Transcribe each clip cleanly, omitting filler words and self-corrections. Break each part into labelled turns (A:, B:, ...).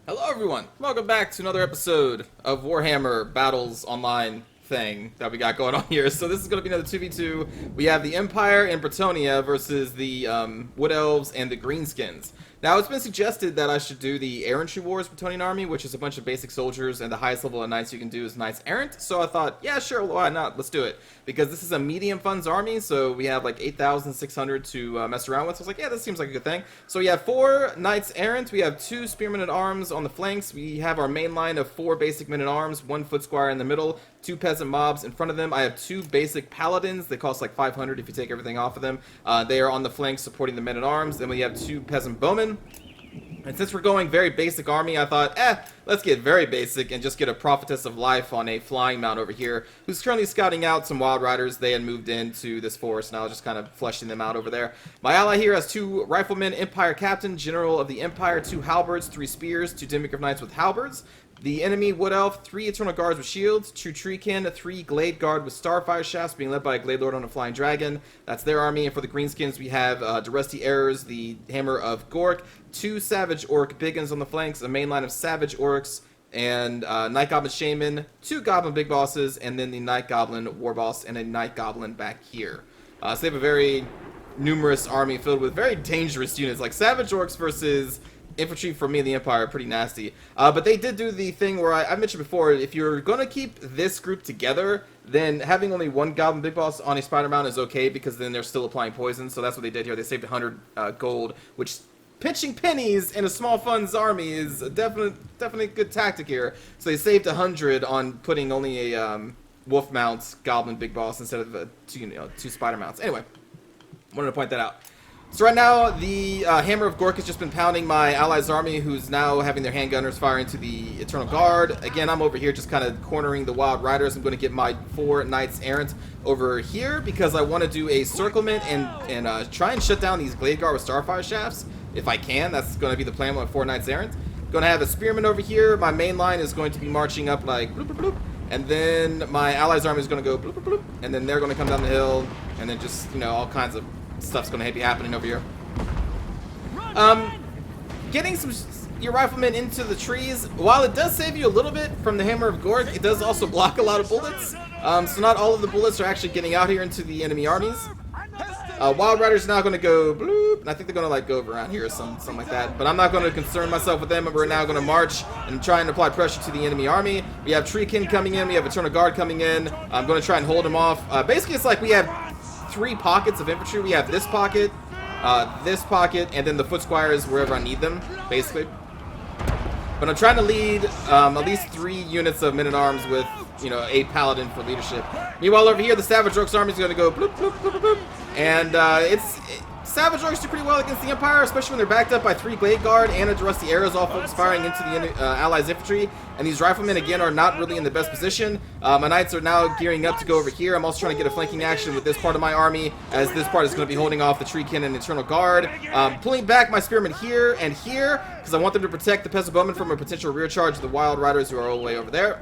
A: Hello everyone, welcome back to another episode of Warhammer Battles Online thing that we got going on here. So this is going to be another 2v2. We have the Empire and Bretonnia versus the Wood Elves and the Greenskins. Now it's been suggested that I should do the Errant Wars Bretonnian army, which is a bunch of basic soldiers, and the highest level of knights you can do is Knights Errant. So I thought, yeah, sure, why not? Let's do it. Because this is a medium funds army, so we have like 8,600 to mess around with. So I was like, yeah, this seems like a good thing. So we have 4 Knights Errant, we have 2 Spearmen at Arms on the flanks, we have our main line of 4 basic men at arms, 1 foot squire in the middle, 2 peasant mobs in front of them. I have 2 basic paladins. They cost like 500 if you take everything off of them. They are on the flanks supporting the men at arms. Then we have 2 peasant bowmen. And since we're going very basic army, I thought, let's get very basic and just get a Prophetess of Life on a flying mount over here, who's currently scouting out some Wild Riders. They had moved into this forest, and I was just kind of fleshing them out over there. My ally here has 2 Riflemen, Empire Captain, General of the Empire, 2 Halberds, 3 Spears, 2 Demigryph Knights with Halberds. The enemy Wood Elf, 3 Eternal Guards with shields, 2 Treekin, 3 Glade Guard with Starfire Shafts, being led by a Glade Lord on a Flying Dragon. That's their army. And for the Greenskins, we have Durusty Errors, the Hammer of Gork, 2 Savage Orc Biggins on the flanks, a main line of Savage Orcs, and Night Goblin Shaman, 2 Goblin Big Bosses, and then the Night Goblin War Boss and a Night Goblin back here. So they have a very numerous army filled with very dangerous units, like Savage Orcs versus infantry for me and the Empire are pretty nasty. But they did do the thing where I mentioned before, if you're going to keep this group together, then having only 1 Goblin Big Boss on a Spider Mount is okay, because then they're still applying poison. So that's what they did here. They saved 100 gold, which pinching pennies in a small funds army is a definitely good tactic here. So they saved 100 on putting only a Wolf Mount Goblin Big Boss instead of 2 Spider Mounts. Anyway, wanted to point that out. So right now, the Hammer of Gork has just been pounding my allies' army, who's now having their handgunners fire into the Eternal Guard. Again, I'm over here just kind of cornering the Wild Riders. I'm going to get my 4 Knights Errant over here because I want to do a circlement and try and shut down these Glade Guard with Starfire Shafts. If I can, that's going to be the plan with my 4 Knights Errant. Going to have a Spearman over here. My main line is going to be marching up like bloop, bloop, bloop. And then my allies' army is going to go bloop, bloop, bloop. And then they're going to come down the hill. And then just, all kinds of stuff's gonna be happening over here. Getting your riflemen into the trees, while it does save you a little bit from the Hammer of Gork, it does also block a lot of bullets. So not all of the bullets are actually getting out here into the enemy armies. Wild Riders now going to go bloop, and I think they're going to go around here or something like that. But I'm not going to concern myself with them. We're now going to march and try and apply pressure to the enemy army. We have Treekin coming in. We have Eternal Guard coming in. I'm going to try and hold them off. Basically, it's like we have 3 pockets of infantry. We have this pocket, and then the foot squires wherever I need them, basically. But I'm trying to lead at least 3 units of men-at-arms with, a paladin for leadership. Meanwhile, over here, the Savage Orcs army is going to go bloop, bloop, bloop, bloop, bloop. And Savage Orcs do pretty well against the Empire, especially when they're backed up by 3 Glade Guard and a Durusty Arrows, all focus firing into the Allies' infantry. And these riflemen, again, are not really in the best position. My Knights are now gearing up to go over here. I'm also trying to get a flanking action with this part of my army, as this part is going to be holding off the Treekin and Eternal Guard. Pulling back my Spearmen here and here, because I want them to protect the Peasant Bowmen from a potential rear charge of the Wild Riders who are all the way over there.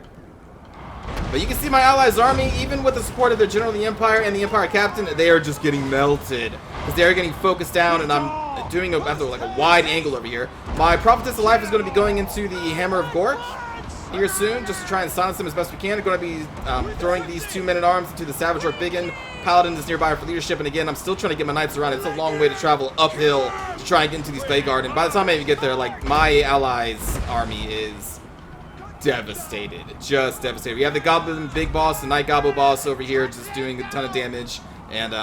A: But you can see my allies' army, even with the support of their General of the Empire and the Empire Captain, they are just getting melted. Because they are getting focused down, and I'm doing a wide angle over here. My Prophetess of Life is going to be going into the Hammer of Gork here soon, just to try and silence them as best we can. I'm going to be throwing these 2 men-at-arms into the Savage Orc Biggin. Paladin is nearby for leadership, and again, I'm still trying to get my Knights around. It's a long way to travel uphill to try and get into these Glade Guard, and by the time I even get there, my allies' army is devastated. Just devastated. We have the Goblin Big Boss, the Night Goblin Boss over here, just doing a ton of damage, and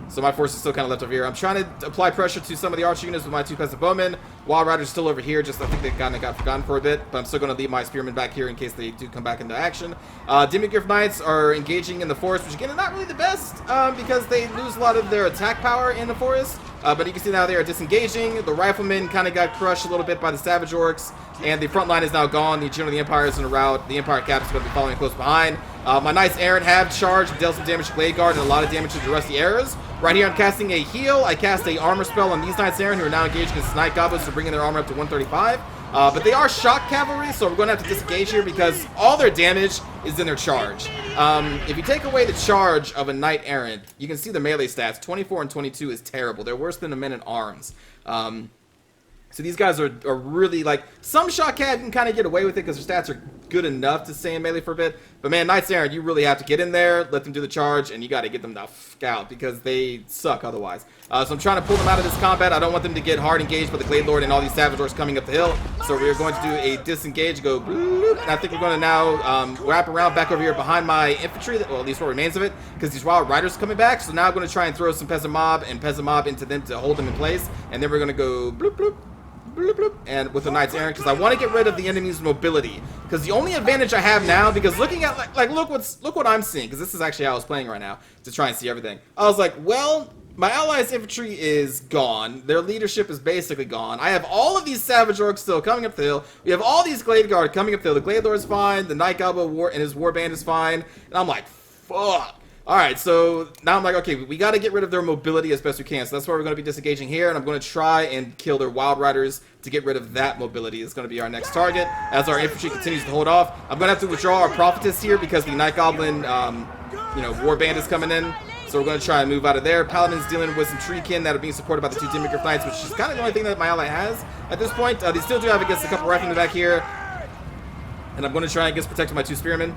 A: so my force is still kind of left over here. I'm trying to apply pressure to some of the archer units with my 2 Peasant Bowmen. Wild Riders still over here, just I think they kind of got forgotten for a bit, but I'm still going to leave my Spearmen back here in case they do come back into action. Demigryph Knights are engaging in the forest, which again is not really the best, because they lose a lot of their attack power in the forest. But you can see now they are disengaging. The Riflemen kind of got crushed a little bit by the Savage Orcs, and the front line is now gone. The General of the Empire is in a rout. The Empire Captain is going to be following close behind. My Knights Errant have charged and dealt some damage to Glade Guard and a lot of damage to the Durusty Arrows. Right here I'm casting a heal. I cast a armor spell on these Knights Errant who are now engaged against Night Goblins, so bringing their armor up to 135. But they are shock cavalry, so we're going to have to disengage here because all their damage is in their charge. If you take away the charge of a Knight Errant, you can see the melee stats. 24 and 22 is terrible. They're worse than the men-at-arms. So these guys are really, like, some Shotcat can kind of get away with it because their stats are good enough to stay in melee for a bit. But man, Knights Errant, you really have to get in there, let them do the charge, and you got to get them the f*** out because they suck otherwise. So I'm trying to pull them out of this combat. I don't want them to get hard engaged by the Glade Lord and all these Savage Orcs coming up the hill. So we're going to do a disengage, go bloop, and I think we're going to now wrap around back over here behind my infantry, well, at least what remains of it, because these Wild Riders are coming back. So now I'm going to try and throw some Peasant Mob and Peasant Mob into them to hold them in place, and then we're going to go bloop, bloop, bloop, bloop, and with the Knights Errant, because I want to get rid of the enemy's mobility. Because the only advantage I have now, because looking at look what I'm seeing, because this is actually how I was playing right now to try and see everything. I was like, well, my allies' infantry is gone. Their leadership is basically gone. I have all of these Savage Orcs still coming up the hill. We have all these Glade Guard coming up the hill. The Glade Lord is fine. The Night Goblin and his Warband is fine. And I'm like, fuck. Alright, so now I'm like, okay, we got to get rid of their mobility as best we can. So that's why we're going to be disengaging here, and I'm going to try and kill their Wild Riders to get rid of that mobility. It's going to be our next target as our infantry continues to hold off. I'm going to have to withdraw our Prophetess here because the Night Goblin, Warband is coming in. So we're going to try and move out of there. Paladin's dealing with some Treekin that are being supported by the two Dimmicker Knights, which is kind of the only thing that my ally has at this point. They still do have against a couple Riflemen back here. And I'm going to try and get protecting my two Spearmen.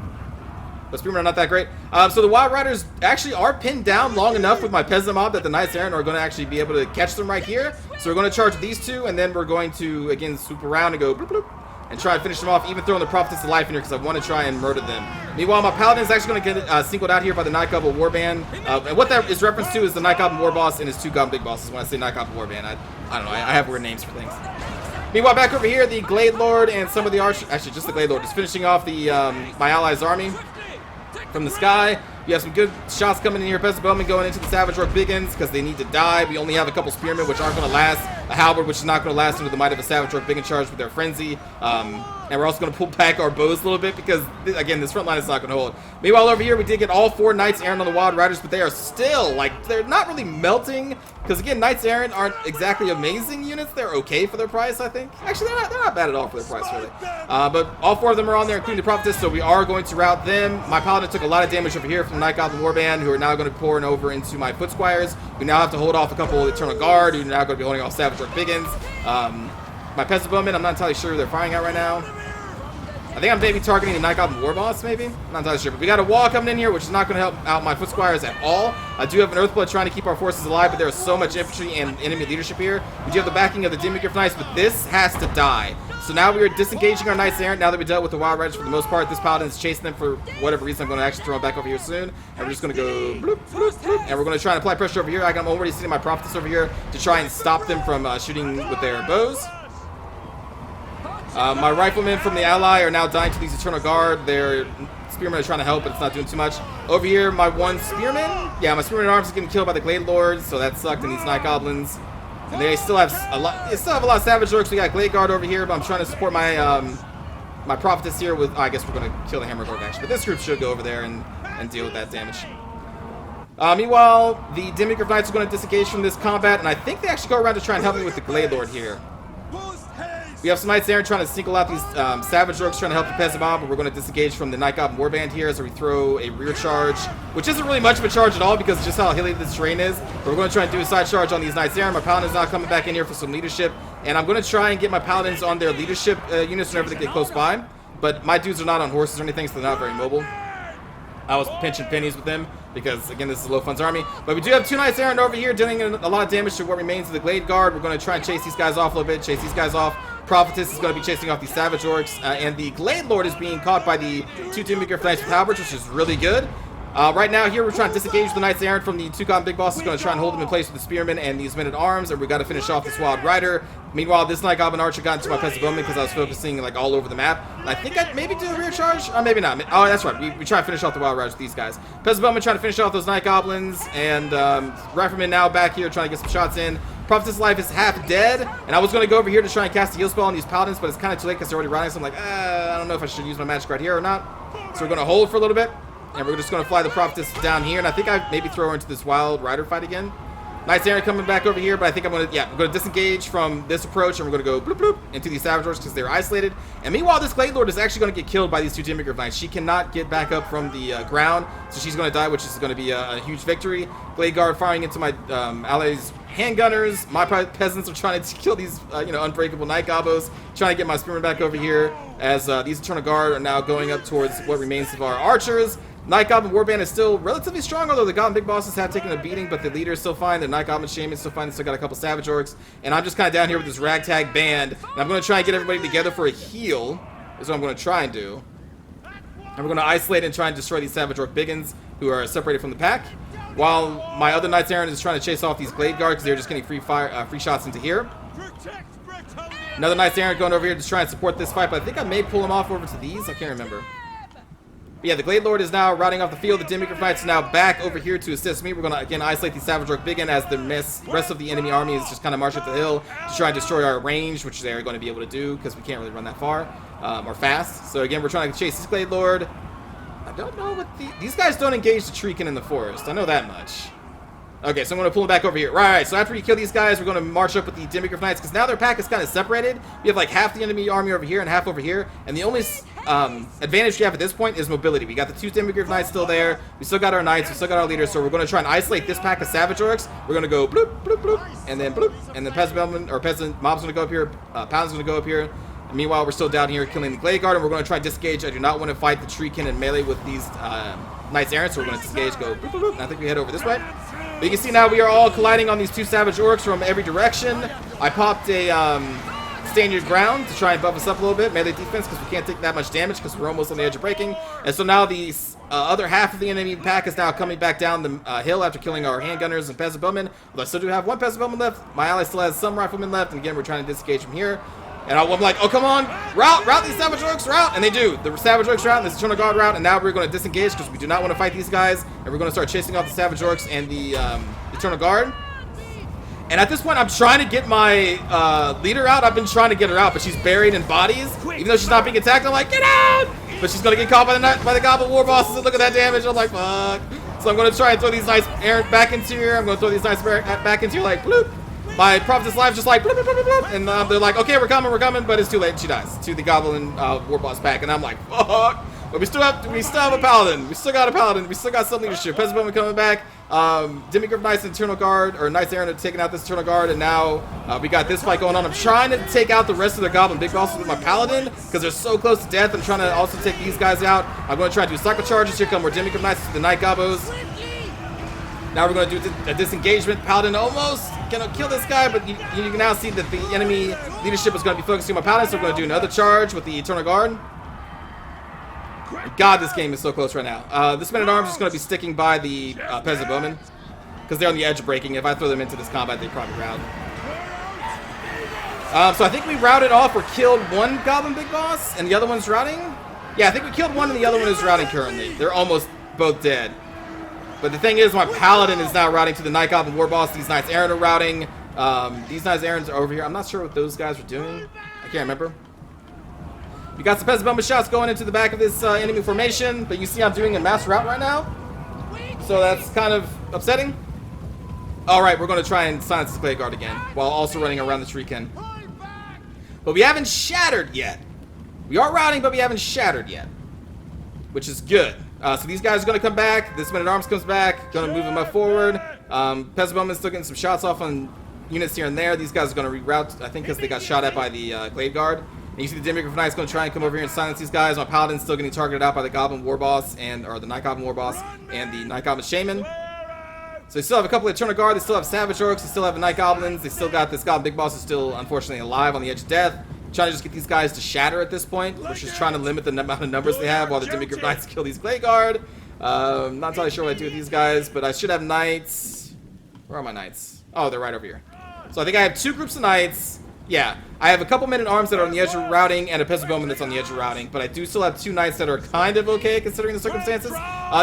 A: The Spearmen are not that great. So the Wild Riders actually are pinned down long enough with my Peasant Mob that the Knights Errant are going to actually be able to catch them right here. So we're going to charge these two, and then we're going to, again, swoop around and go bloop, bloop, and try and finish them off, even throwing the Prophetess to life in here because I want to try and murder them. Meanwhile, my Paladin is actually going to get singled out here by the Night Goblin Warband. And what that is reference to is the Night Goblin War Boss and his two Goblin Big Bosses. When I say Night Goblin Warband, I don't know, I have weird names for things. Meanwhile, back over here, the Glade Lord and some of the actually just the Glade Lord is finishing off the my allies' army from the sky. You have some good shots coming in here. Peasant Bowman going into the Savage Orc Biggins because they need to die. We only have a couple Spearmen, which aren't going to last. A Halberd, which is not going to last under the might of a Savage Orc Biggin charge with their Frenzy. And we're also going to pull back our bows a little bit because, again, this front line is not going to hold. Meanwhile, over here, we did get all four Knights Errant on the Wild Riders, but they are still, like, they're not really melting. Because, again, Knights Errant aren't exactly amazing units. They're okay for their price, I think. Actually, they're not bad at all for their price, really. But all four of them are on there, including the Prophetess, so we are going to rout them. My Paladin took a lot of damage over here from the Night Goblin Warband, who are now going to pour over into my Foot Squires. We now have to hold off a couple of Eternal Guard, who are now going to be holding off Savage Orc Biggins. My Peasant Bowmen, I'm not entirely sure who they're firing at right now. I think I'm maybe targeting the Night Goblin War Boss, maybe? I'm not entirely sure. But we got a wall coming in here, which is not going to help out my Foot Squires at all. I do have an Earthblood trying to keep our forces alive, but there is so much infantry and enemy leadership here. We do have the backing of the Dimmicker Knights, but this has to die. So now we are disengaging our Knights Errant. Now that we dealt with the Wild Riders for the most part, this Paladin is chasing them for whatever reason. I'm going to actually throw them back over here soon. And we're just going to go bloop, bloop, bloop. And we're going to try and apply pressure over here. I'm already sitting my Prophetess over here to try and stop them from shooting with their bows. My Riflemen from the ally are now dying to these Eternal Guard. Their Spearmen are trying to help, but it's not doing too much. Over here, my one Spearman. Yeah, my Spearman at Arms is getting killed by the Glade Lords, so that sucked. And these Night Goblins. And they still have a lot. They still have a lot of Savage Orcs. We got Glade Guard over here, but I'm trying to support my my Prophetess here with. I guess we're going to kill the Hammer Orc actually, but this group should go over there and deal with that damage. Meanwhile, the Dimmicker Knights are going to disengage from this combat, and I think they actually go around to try and help me with the Glade Lord here. We have some Knights Errant trying to single out these Savage Orcs trying to help the Peasant Mob, but we're going to disengage from the Night Goblin Warband here as we throw a rear charge, which isn't really much of a charge at all because just how hilly this terrain is. But we're going to try and do a side charge on these Knights Errant. My Paladin's now coming back in here for some leadership, and I'm going to try and get my Paladins on their leadership units whenever they get close by. But my dudes are not on horses or anything, so they're not very mobile. I was pinching pennies with them because, again, this is a low funds army. But we do have two Knights Errant over here dealing a lot of damage to what remains of the Glade Guard. We're going to try and chase these guys off a little bit, chase these guys off. Prophetess is going to be chasing off these Savage Orcs, and the Glade Lord is being caught by the two Dimmicker Knights with halberds, which is really good. Right now here we're trying to disengage the Knights Errant from the two Big Boss. Is going to try and hold them in place with the Spearmen and these Men at Arms, and we got to finish off this Wild Rider. Meanwhile, this Night Goblin Archer got into my Peasant Bowman because I was focusing like all over the map. And I think I'd maybe do a rear charge, or maybe not. Oh, that's right. We try to finish off the Wild Riders with these guys. Peasant Bowman trying to finish off those Night Goblins, and Rifleman now back here trying to get some shots in. Prophetess' life is half dead, and I was going to go over here to try and cast a heal spell on these Paladins, but it's kind of too late because they're already riding, so I'm like, I don't know if I should use my magic right here or not. So we're going to hold for a little bit, and we're just going to fly the Prophetess down here, and I think I maybe throw her into this Wild Rider fight again. Knights Errant coming back over here, but I think I'm going to disengage from this approach, and we're going to go bloop bloop into these Savage Orcs because they're isolated. And meanwhile, this Glade Lord is actually going to get killed by these two Dimmicker Knights. She cannot get back up from the ground, so she's going to die, which is going to be a huge victory. Glade Guard firing into my allies' handgunners. My peasants are trying to kill these, unbreakable night gobos. Trying to get my spearmen back over here as these Eternal Guard are now going up towards what remains of our archers. Night Goblin Warband is still relatively strong, although the Goblin Big Bosses have taken a beating, but the leader is still fine. The Night Goblin Shaman is still fine. They still got a couple Savage Orcs. And I'm just kind of down here with this ragtag band. And I'm going to try and get everybody together for a heal, is what I'm going to try and do. And we're going to isolate and try and destroy these Savage Orc Biggins who are separated from the pack. While my other Knights Errant is trying to chase off these Glade Guard because they're just getting free shots into here. Another Knights Errant going over here to try and support this fight, but I think I may pull him off over to these. I can't remember. But yeah, the Glade Lord is now routing off the field. The Dimmigrant Knights are now back over here to assist me. We're going to, again, isolate the Savage Orc Biggin as the rest of the enemy army is just kind of marching up the hill to try and destroy our range, which they're going to be able to do because we can't really run that far or fast. So again, we're trying to chase this Glade Lord. I don't know what these guys don't engage the Treekin in the forest. I know that much. Okay, so I'm going to pull them back over here. Right, so after we kill these guys, we're going to march up with the Dimmigrant Knights because now their pack is kind of separated. We have like half the enemy army over here and half over here. And the only advantage we have at this point is mobility. We got the 2 Dimmigrant Knights still there. We still got our Knights. We still got our leaders. So we're going to try and isolate this pack of Savage Orcs. We're going to go bloop, bloop, bloop, and then bloop. And then Peasant Mob's going to go up here. Paladin's going to go up here. And meanwhile, we're still down here killing the Glade Guard, and we're going to try and disengage. I do not want to fight the Treekin in melee with these Knights Errant, so we're going to disengage, go bloop, bloop, bloop, and I think we head over this way. But you can see now we are all colliding on these 2 Savage Orcs from every direction. I popped a Stand Your Ground to try and buff us up a little bit, melee defense, because we can't take that much damage because we're almost on the edge of breaking. And so now the other half of the enemy pack is now coming back down the hill after killing our handgunners and peasant bowmen. Although I still do have 1 peasant bowman left. My ally still has some riflemen left, and again, we're trying to disengage from here. And I'm like, oh, come on, route these Savage Orcs, route. And they do. The Savage Orcs route and this Eternal Guard route. And now we're going to disengage because we do not want to fight these guys. And we're going to start chasing off the Savage Orcs and the Eternal Guard. And at this point, I'm trying to get my leader out. I've been trying to get her out, but she's buried in bodies. Even though she's not being attacked, I'm like, get out! But she's going to get caught by the Goblin War Bosses. And look at that damage. I'm like, fuck. So I'm going to try and throw these Knights Errant back into here. I'm going to throw these Knights back into here like, bloop. My Prophetess Life just like, bloop, bloop, bloop, bloop, and they're like, okay, we're coming, but it's too late. She dies to the Goblin War Boss pack, and I'm like, fuck. But we still have a Paladin. We still got a Paladin. We still got some leadership. Peasant Bowman coming back. Dimmigrant Knights and Eternal Guard, or Knights Errant are taking out this Eternal Guard, and now we got this fight going on. I'm trying to take out the rest of their Goblin Big Bosses with my Paladin, because they're so close to death. I'm trying to also take these guys out. I'm going to try to do cycle charges. Here come more Dimmigrant Knights to the Night Gobos. Now we're going to do a disengagement. Paladin almost gonna kill this guy, but you can now see that the enemy leadership is going to be focusing on my Paladin, so we're going to do another charge with the Eternal Guard. God, this game is so close right now. This Man-at-Arms is going to be sticking by the Peasant Bowmen, because they're on the edge of breaking. If I throw them into this combat, they probably rout. So I think we routed off or killed 1 Goblin Big Boss, and the other one's routing? Yeah, I think we killed 1, and the other one is routing currently. They're almost both dead. But the thing is, my Paladin is now routing to the Night Goblin War Boss. These Knights Errant are routing. These Knights Errant are over here. I'm not sure what those guys are doing. I can't remember. We got some Peasant Bowman shots going into the back of this enemy formation, but you see I'm doing a mass rout right now. So that's kind of upsetting. Alright, we're going to try and silence the Glade Guard again, while also running around the Treekin. But we haven't shattered yet. We are routing, but we haven't shattered yet, which is good. So these guys are going to come back. This Man-at-Arms comes back. Going to move them up forward. Peasant Bowman's still getting some shots off on units here and there. These guys are going to reroute, I think, because they got shot at by the Glade Guard. And you see the Dimmigrant Knight's going to try and come over here and silence these guys. My Paladin's still getting targeted out by the Goblin War Boss, or the Night Goblin War Boss, and the Night Goblin Shaman. So they still have a couple of Eternal Guard. They still have Savage Orcs. They still have the Night Goblins. They still got this Goblin Big Boss who's still, unfortunately, alive on the edge of death. Trying to just get these guys to shatter at this point, which is trying to limit the amount of numbers they have while the Dimmigrant Knights kill these Glade Guard. Not entirely sure what I do with these guys, but I should have Knights. Where are my Knights? Oh, they're right over here. So I think I have 2 groups of Knights. Yeah, I have a couple Men-at-Arms that are on the edge of routing and a Peasant Bowman that's on the edge of routing, but I do still have 2 Knights that are kind of okay considering the circumstances.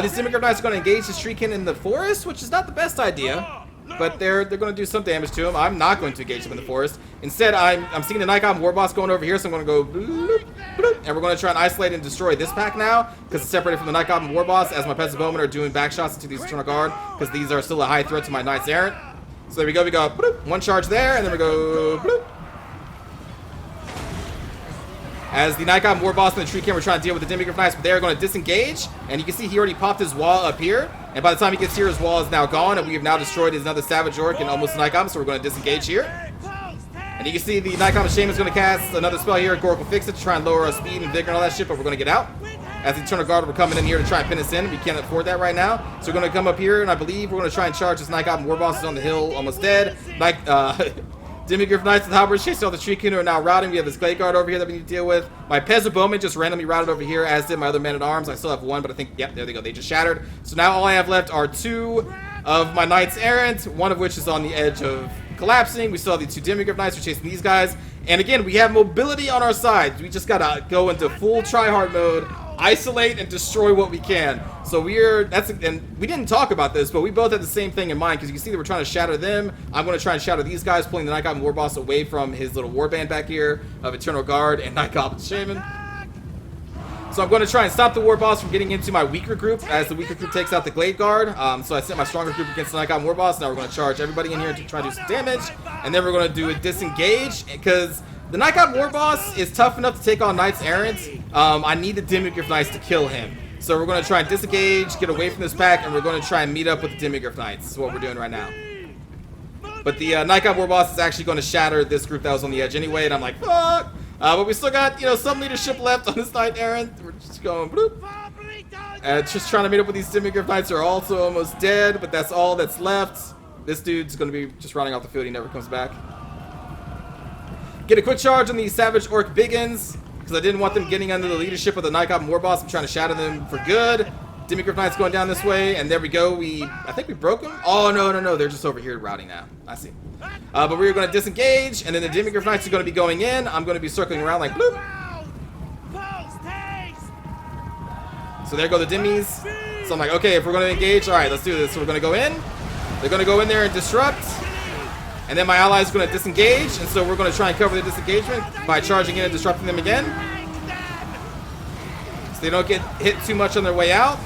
A: These Dimmigrant Knights are going to engage the Treekin in the forest, which is not the best idea. But they're going to do some damage to him. I'm not going to engage them in the forest. Instead, I'm seeing the Night Goblin War Boss going over here, so I'm going to go bloop, bloop, and we're going to try and isolate and destroy this pack now, because it's separated from the Night Goblin War Boss, as my Peasant Bowmen are doing back shots into these Eternal Guard, because these are still a high threat to my Knights Errant. So there we go, bloop, 1 charge there, and then we go bloop. As the Night-Goblin War Boss and the Treekin were trying to deal with the Dimmigrant Knights, but they are going to disengage. And you can see he already popped his wall up here. And by the time he gets here, his wall is now gone, and we have now destroyed his another Savage Orc and almost Night Goblin, so we're going to disengage here. And you can see the Night Goblin Shaman is going to cast another spell here. Gork will fix it to try and lower our speed and vigor and all that shit, but we're going to get out. As the Eternal Guard, we're coming in here to try and pin us in. We can't afford that right now. So we're going to come up here, and I believe we're going to try and charge this Night Goblin War Boss is on the hill, almost dead. Demigryph Knights with Halberds chasing all the Tree King who are now routing. We have this Glade Guard over here that we need to deal with. My Peasant Bowman just randomly routed over here, as did my other Men-at-Arms. I still have one, but I think, yep, there they go. They just shattered. So now all I have left are 2 of my Knights Errant, one of which is on the edge of collapsing. We still have the 2 Demigryph Knights. We're chasing these guys. And again, we have mobility on our side. We just gotta go into full tryhard mode, isolate and destroy what we can. So and we didn't talk about this, but we both had the same thing in mind, because you can see that we're trying to shatter them. I'm going to try and shatter these guys, pulling the Night Goblin War Boss away from his little warband back here of Eternal Guard and Night Goblin Shaman. So I'm going to try and stop the War Boss from getting into my weaker group, as the weaker group takes out the Glade Guard. So I sent my stronger group against the Night Goblin War Boss. Now we're going to charge everybody in here to try to do some damage, and then we're going to do a disengage, because the Night Goblin War Boss is tough enough to take on Knights Errant. I need the Demigryph Knights to kill him. So we're going to try and disengage, get away from this pack, and we're going to try and meet up with the Demigryph Knights. This is what we're doing right now. But the Night Goblin War Boss is actually going to shatter this group that was on the edge anyway, and I'm like, fuck! But we still got, some leadership left on this Knight Errant. We're just going, bloop. Just trying to meet up with these Demigryph Knights who are also almost dead, but that's all that's left. This dude's going to be just running off the field. He never comes back. Get a quick charge on these Savage Orc Biggins, because I didn't want them getting under the leadership of the Night Goblin War Boss. I'm trying to shatter them for good. Demigryph Knight's going down this way, and there we go. I think we broke them. Oh, no. They're just over here routing now. I see. But we're going to disengage, and then the Demigryph Knights are going to be going in. I'm going to be circling around like bloop. So there go the Dimmies. So I'm like, okay, if we're going to engage, all right, let's do this. So we're going to go in. They're going to go in there and disrupt. And then my allies are going to disengage, and so we're going to try and cover the disengagement by charging in and disrupting them again. So they don't get hit too much on their way out.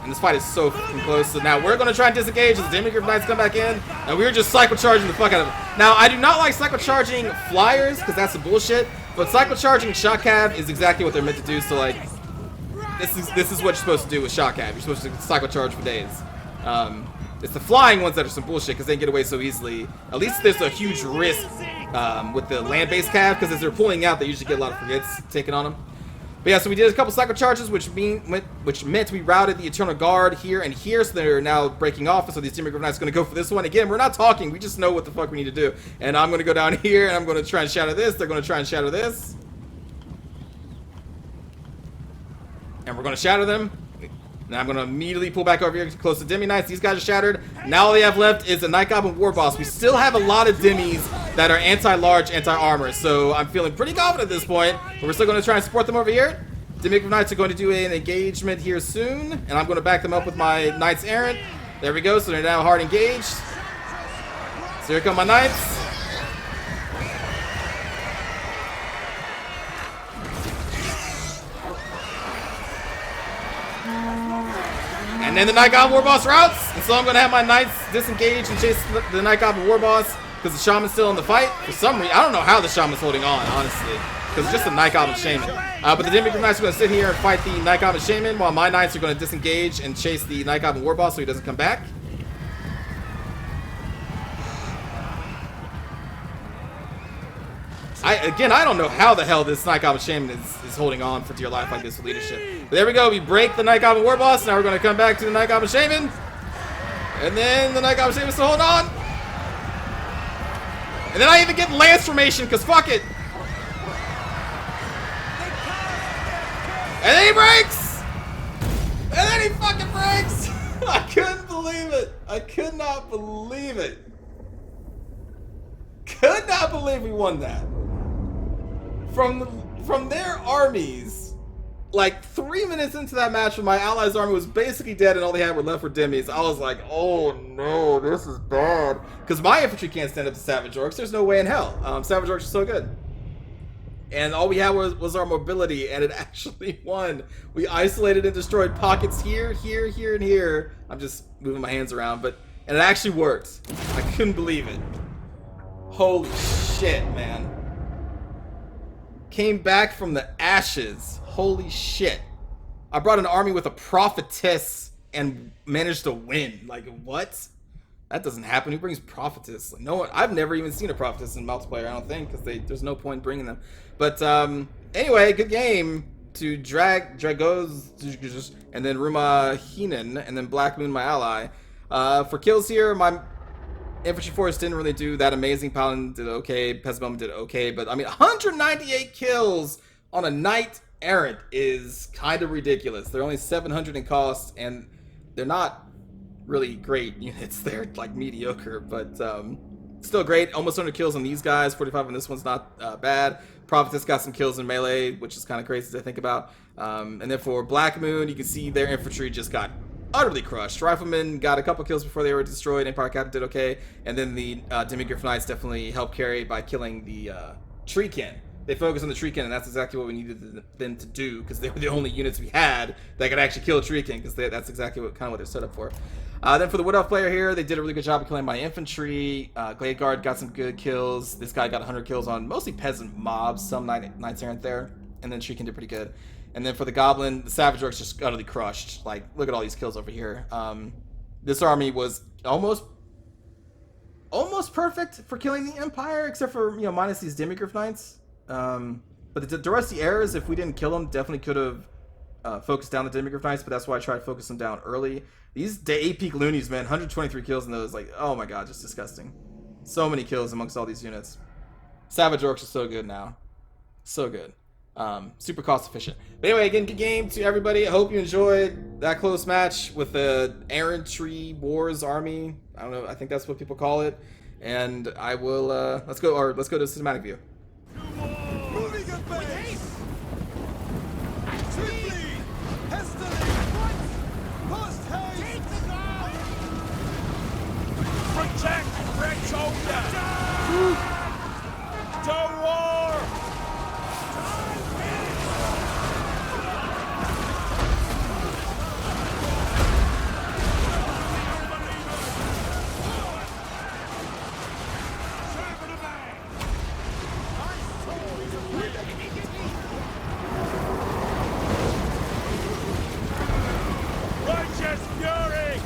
A: And this fight is so fucking close. So now we're going to try and disengage as the Demigryph Knights come back in. And we're just cycle charging the fuck out of them. Now, I do not like cycle charging flyers, because that's some bullshit. But cycle charging Shock Cav is exactly what they're meant to do. So, like, this is what you're supposed to do with Shock Cav. You're supposed to cycle charge for days. It's the flying ones that are some bullshit, because they can get away so easily. At least there's a huge risk with the land-based Cav, because as they're pulling out, they usually get a lot of forgets taken on them. But yeah, so we did a couple cycle charges, which meant we routed the Eternal Guard here and here, so they're now breaking off. So these Demigryph Knights are going to go for this one. Again, we're not talking, we just know what the fuck we need to do. And I'm going to go down here, and I'm going to try and shatter this. They're going to try and shatter this. And we're going to shatter them. Now I'm going to immediately pull back over here close to Demi Knights. These guys are shattered. Now all they have left is the Night Goblin War Boss. We still have a lot of Demis that are anti-large, anti-armor. So I'm feeling pretty confident at this point. But we're still going to try and support them over here. Demigryph Knights are going to do an engagement here soon. And I'm going to back them up with my Knights Errant. There we go. So they're now hard engaged. So here come my Knights. And then the Night Goblin War Boss routes, and so I'm going to have my Knights disengage and chase the Night Goblin War Boss, because the Shaman's still in the fight. For some reason, I don't know how the Shaman's holding on, honestly, because it's just a Night Goblin Shaman. But the Demigryph Knights are going to sit here and fight the Night Goblin Shaman, while my Knights are going to disengage and chase the Night Goblin War Boss so he doesn't come back. I don't know how the hell this Night Goblin Shaman is holding on for dear life like this with leadership. But there we go. We break the Night Goblin War Boss. Now we're going to come back to the Night Goblin Shaman. And then the Night Goblin Shaman still hold on. And then I even get Lance Formation, because fuck it. And then he breaks. And then he fucking breaks. I couldn't believe it. I could not believe it. Could not believe we won that. From their armies, like 3 minutes into that match when my allies' army was basically dead and all they had were left were Demis, I was like, oh no, this is bad. Because my infantry can't stand up to Savage Orcs. There's no way in hell. Savage Orcs are so good. And all we had was our mobility, and it actually won. We isolated and destroyed pockets here, here, here, and here. I'm just moving my hands around, and it actually worked. I couldn't believe it. Holy shit, man. Came back from the ashes. Holy shit. I brought an army with a prophetess and managed to win. Like, what? That doesn't happen. Who brings prophetess? Like, no one. I've never even seen a prophetess in multiplayer. I don't think, because there's no point in bringing them. But anyway, good game to Dragos and then Ruma Heenan and then Black Moon, my ally. For kills here, my infantry force didn't really do that amazing. Paladin did okay. Pesbelman did okay, but I mean, 198 kills on a knight errant is kind of ridiculous. They're only 700 in cost, and they're not really great units. They're like mediocre, but still great. Almost 100 kills on these guys. 45 on this one's not bad. Prophetess got some kills in melee, which is kind of crazy to think about. And then for Black Moon, you can see their infantry just got utterly crushed. Riflemen got a couple kills before they were destroyed. Empire Captain did okay, and then the Demigryph Knights definitely helped carry by killing the Treekin. They focused on the Treekin, and that's exactly what we needed them to do, because they were the only units we had that could actually kill Treekin, because that's exactly what they're set up for. Then for the Wood Elf player here, they did a really good job of killing my infantry. Glade Guard got some good kills. This guy got 100 kills on mostly peasant mobs, some Knights Errant there, and then Treekin did pretty good. And then for the Goblin, the Savage Orcs just utterly crushed. Like, look at all these kills over here. This army was almost perfect for killing the Empire, except for, minus these Demigryph Knights. But the Rusty Errors, if we didn't kill them, definitely could have focused down the Demigryph Knights, but that's why I tried to focus them down early. These 8-peak loonies, man, 123 kills in those, like, oh my god, just disgusting. So many kills amongst all these units. Savage Orcs are so good now. So good. Super cost efficient. But anyway, again, good game to everybody. I hope you enjoyed that close match with the Errantry Wars army. I don't know, I think that's what people call it. And I will, let's go to cinematic view.
B: Moving at base! Swiftly! Hastily! Post haste! Take the ground! Protect Red Shoulder! To war! Righteous fury!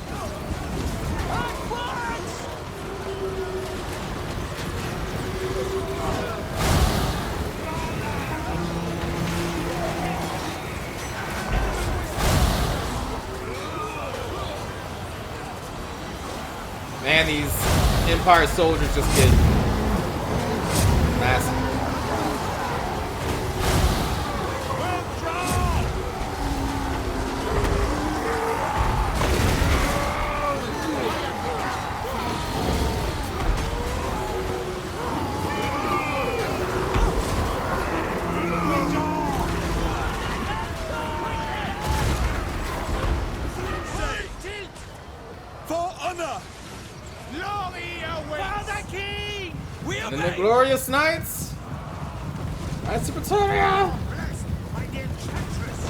A: Man, these Empire soldiers just get massive.
B: For honor! Glory away! For the king! We
A: And then the glorious Knights! Knights of Pretoria!
B: Blessed by the enchantress!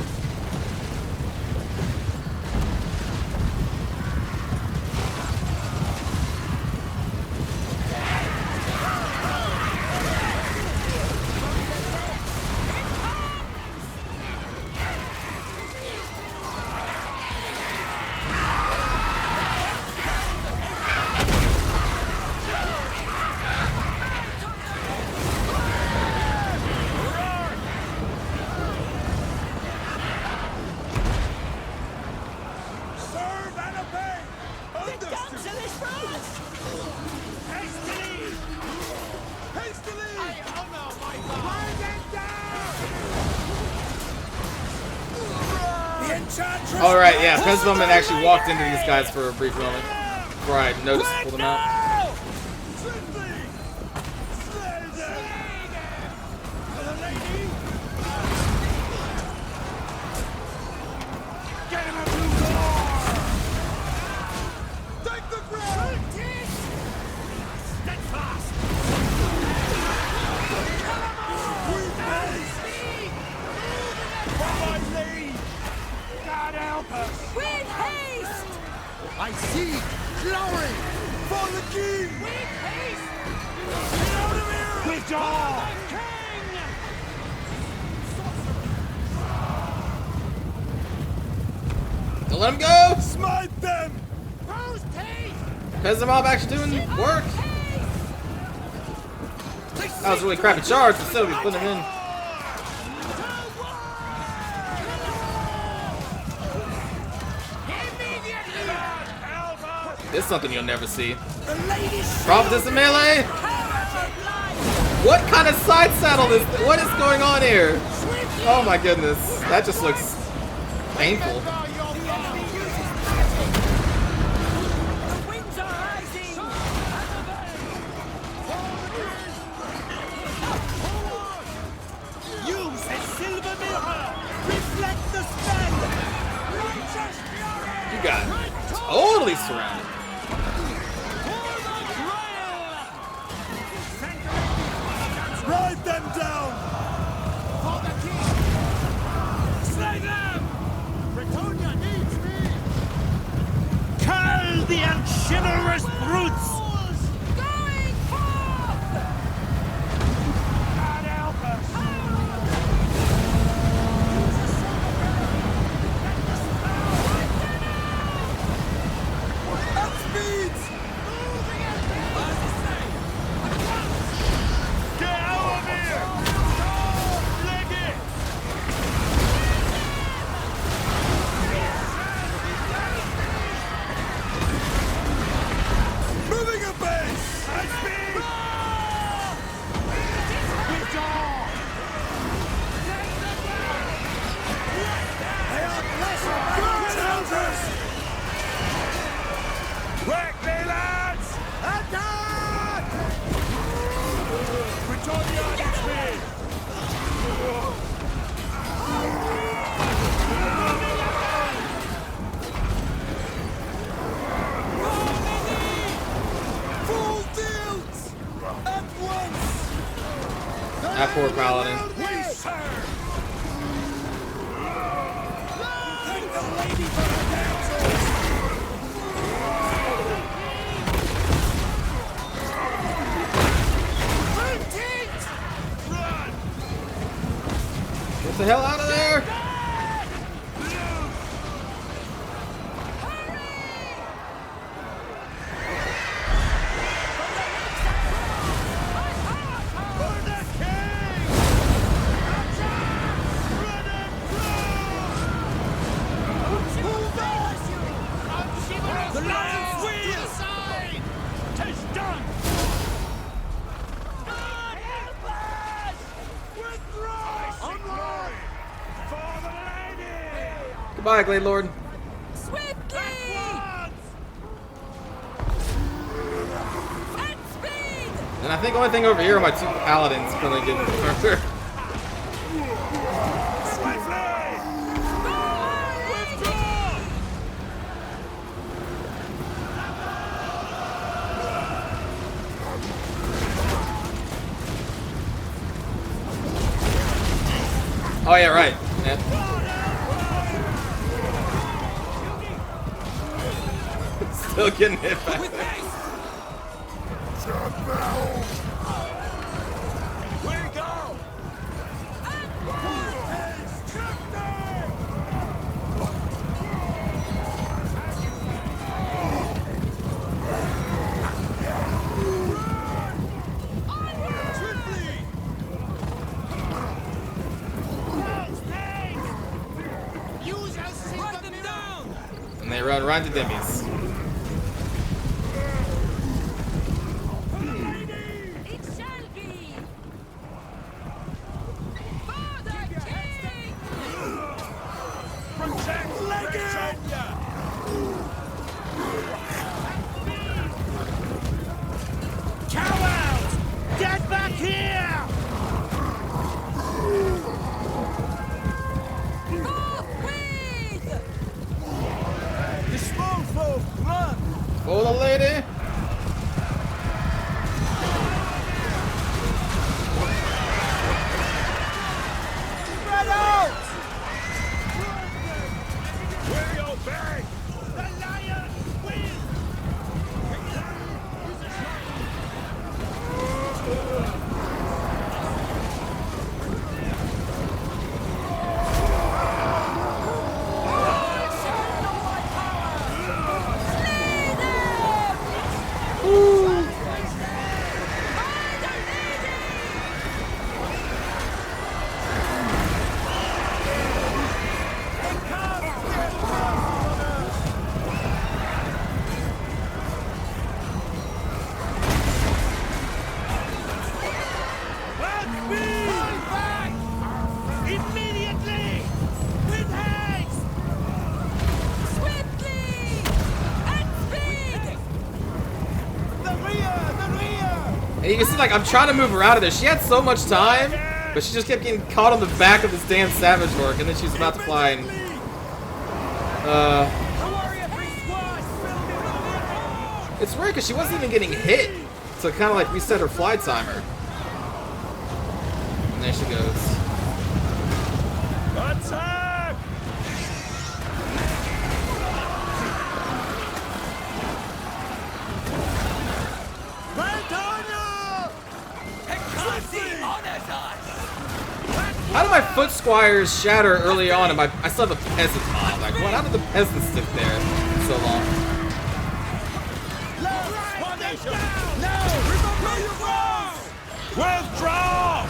B: Serve and obey! Understood! Hastily! Hastily! I honor my God! Bring them down! The enchantress!
A: Alright, yeah, Pesbelman actually walked into these guys for a brief moment before I noticed to pull them out.
B: Swiftly! Slay them! For the lady! Get him to war! Take the ground! Steadfast! We face! For my lead! God help us!
C: With haste!
B: I see glory for the king!
C: With haste!
B: Get out of here! With joy!
C: King!
A: Don't let him go!
B: Smite them!
C: Post haste!
A: Because the mob actually doing work. That was a really crappy charge, but still, we put him in. This is something you'll never see. Prophetess in melee! What kind of side saddle is this? What is going on here? Oh my goodness. That just looks painful.
B: Use a silver mirror! Reflect the spell!
A: You got totally surrounded.
B: Ride them down! For the king! Slay them! Bretonia needs me! Cull the unchivalrous brutes!
C: Going forth!
B: God help us! At speeds! Get out of here! Leg it! Moving a base! At speed! Withdraw! They are blessed! Good elders! Quick, me lads! Attack! Bretonia needs me! Full deals! At once!
A: That poor paladin.
B: We serve! Thank the lady for her damsels! Run!
A: Get the hell out of there!
B: For the king! Run and through! The lion's wheel! Tis done! Withdraw! Onward! For the lady!
A: Goodbye, Glade Lord.
C: Swiftly! At speed!
A: And I think the only thing over here are my two paladins currently getting further.
B: Swiftly! Withdraw!
A: Oh yeah, right. Yeah. Still getting hit back there.
B: We go! Swiftly! Use our silver mirror!
A: And they run right to Demis.
C: It shall be! For the king!
B: Protect Bretonia! Cowards! Get back here!
C: Forthwith!
B: The small folk
A: And you can see, like, I'm trying to move her out of there. She had so much time, but she just kept getting caught on the back of this damn Savage Orc, and then she was about to fly and... It's weird because she wasn't even getting hit, so it kind of like reset her fly timer. And there she goes.
B: Attack!
A: How did my foot squires shatter early on and I still have a peasant mob? Like, what? How did the peasant stick there so long?
B: Withdraw!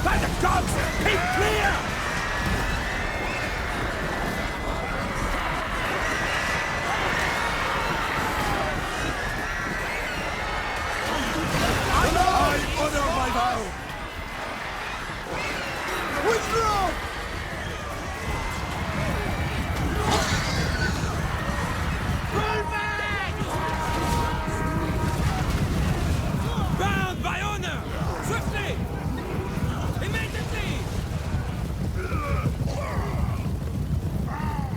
B: By the gods, keep clear! I honor my vow! Withdraw! Pull back! Bound by honor! Swiftly! Immediately!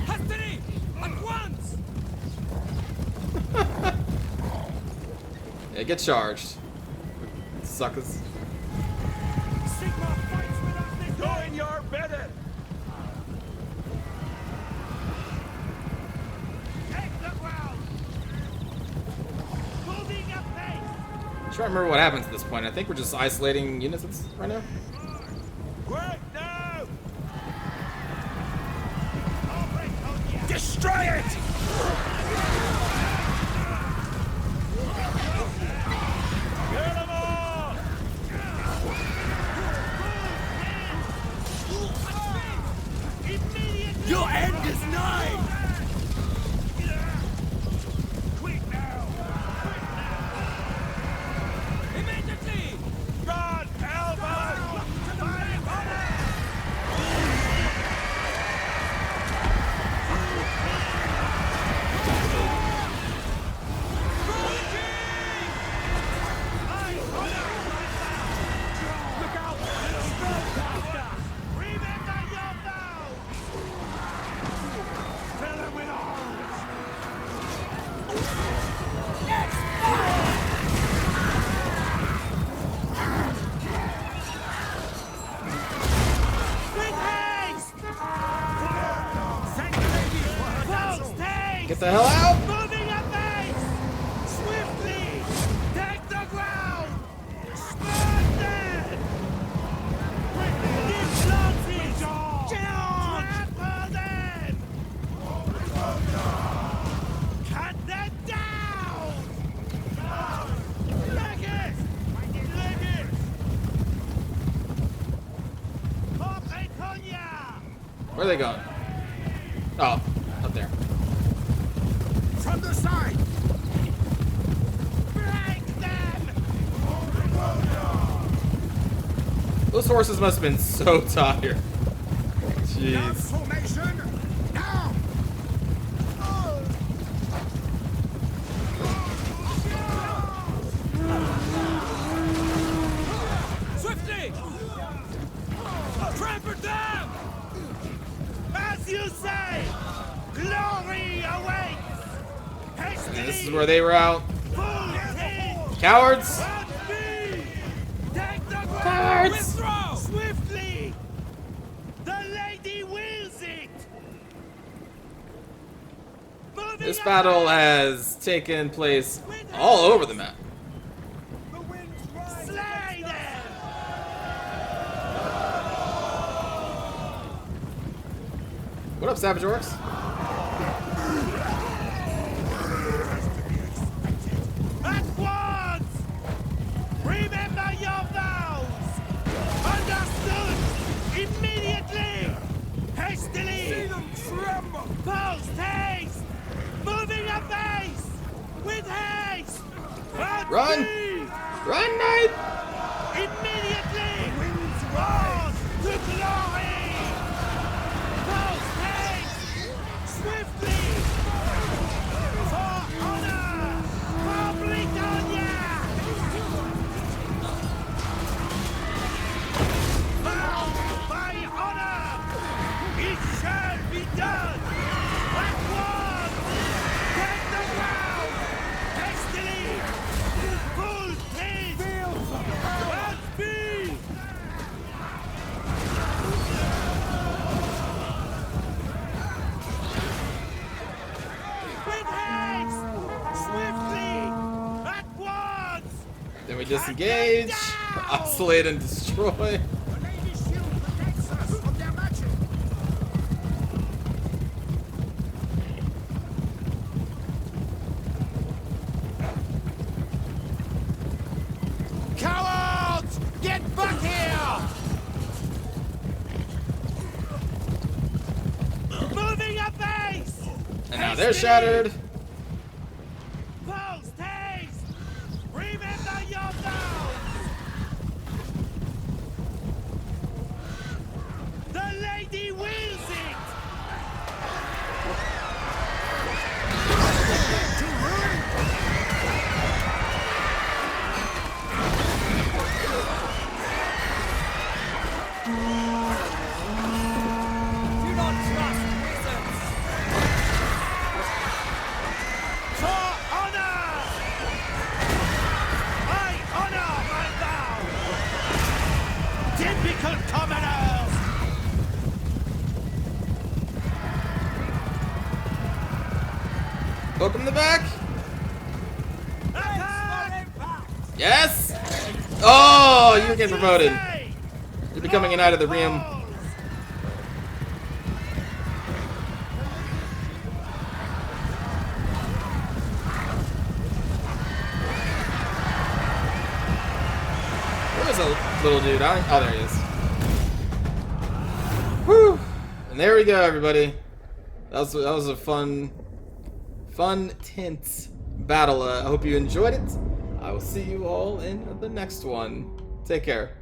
B: Hastily! At once!
A: Yeah, get charged. Suckers.
B: Sigma fights without this. Doing your bidding! Take the ground! Moving up pace!
A: I'm trying to remember what happens at this point. I think we're just isolating units right now.
B: Quick now! Destroy it! Kill them all! Your end is nigh! Quick now! Immediately! God, Elbow! Look out! Remember your vow! Fill him with arms! With haste! Thank the lady for her counsel.
A: Get the hell out!
B: Moving at pace! Swiftly! Take the ground! Spurn them! Dislodge Trample them! Cut them down! Legis! Legis! Pop and Konya!
A: Where are they going? Oh, up there.
B: From the side! Break them!
A: Those horses must have been so tired. Jeez.
B: Formation! Now! Swiftly! Trample them! As you say, glory awaits! Hastily!
A: This is where they were out.
B: Full tilt!
A: Cowards!
B: Take the ground!
A: Cowards!
B: Withdraw! Swiftly! The lady wills it! Moving
A: This
B: up
A: battle
B: ahead.
A: has taken place all over the map.
B: The wind's right. Slay them!
A: What up, Savage Orcs?
B: At once! Remember your vows! Understood! Immediately! Hastily! See them tremble! Post haste! Moving a base! With haste! At
A: Run!
B: speed!
A: Run, Knight!
B: Immediately! Rise to glory! Post haste! Swiftly!
A: Then we disengage, oscillate, and destroy.
B: The lady's shield protects us from their magic. Cowards! Get back here! Moving a base!
A: And now they're shattered.
B: Post haste! Remember your vows! The lady wills it!
C: Do not trust wizards.
B: For honor! I honor my vow! Typical commoners!
A: Welcome to the back.
B: Attack!
A: Yes. Oh, you're getting promoted. You're becoming a knight of the realm. Where's a little dude? Oh, there he is. Whew. And there we go, everybody. That was a fun, tense battle. I hope you enjoyed it. I will see you all in the next one. Take care.